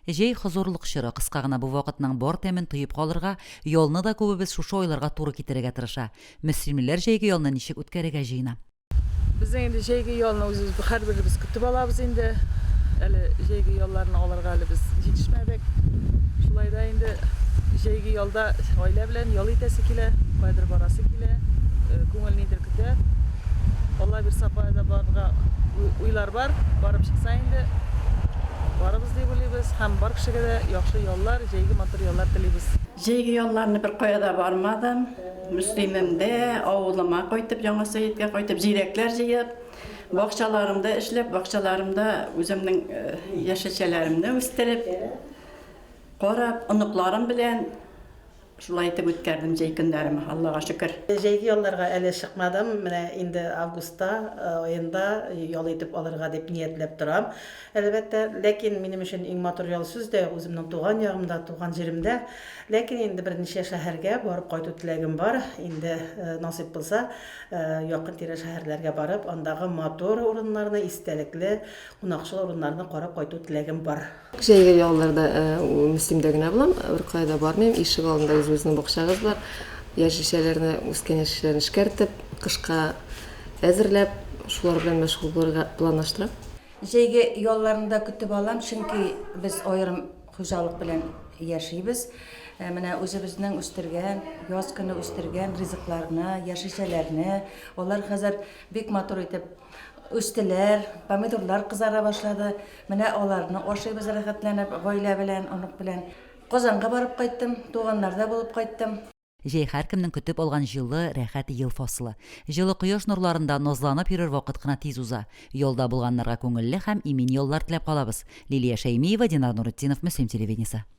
Жей хозурлык чыры кыска гына бу вакытның бар тәмен тыйып калырга, ялны да күбебез шушы ойларга туры китерергә тырыша. Мөслимләр җәйге ялны ничек үткәрергә җыена? Biz endi jeygi yolunu özümüz her birimiz kütüp alabız endi. Eli jeygi yollarını alırga eli biz yetişmedik. Şulayda endi jeygi yolda oila bilen yol itesi kile, baydır barası kile, көңіл nedir kütüp. Vallahi bir sapayda barga uylar var, barıp çıksa endi barabız diye bilibіз, hem bar kişiге de yaxşı yollar, jeygi motor yollar dilibіз. Jeygi yollarını bir koyada barmadım. Müslimimde, oğluma koytup, Жаңа Söğüt'e koytup, jirekler jeyip, bakçalarımda işlep, bakçalarımda özümün yaşaçelerimde üstelip, korap, ınıklarım bilen şulay etip ötkerdim jey günlerimi, Allah'a şükür. Jeygi yollarga ele çıkmadım. Mine indi avgustda ayında yol etip alırga dep niyetlep duram. Elbette, lekin benim için en motor yol sizde, özümün tuğan yağımda, tuğan jerimde. Lekin indi bir neçe şehirge barıp koytu tilegim var. Indi nasip bulsa, yakın tire şehirlerge barıp, ondağı motor orunlarını istelikli, unakçıl orunlarını korap koytu tilegim var. Jeygi yollarda Müslimde güne bulam, bir kayda barmayım, işik alında özümüzün bokşağız var. Yaş işlerini, üsken yaş işlerini işkertip, kışka әзірлеп, şular bilen meşgul planlaştırıp. Jeygi yollarında kütüp alam, çünkü biz ayırım hocalık bilen yaşayız. Mine özümüzden üstürgen, yaz günü üstürgen riziklarını, yaş işlerini, onlar hazır bek motor etip üstüler, pomidorlar kızara başladı. Mine olarını oşayız rahatlanıp, goyla bilen, onuk bilen. Qozanğa barıp qaytdım, tuğanlarda bulup qaytdım. Жей һәркемнең көтеп алган җылы, рәхәт ел фасылы. Җылы кояш нурларында назланып йөрер вакыт кына тиз уза. Ялда булганнарга күңелле һәм имин яллар теләп калабыз. Лилия Шәймиева, Динар Нуретдинов, Мөслим телевидениесе.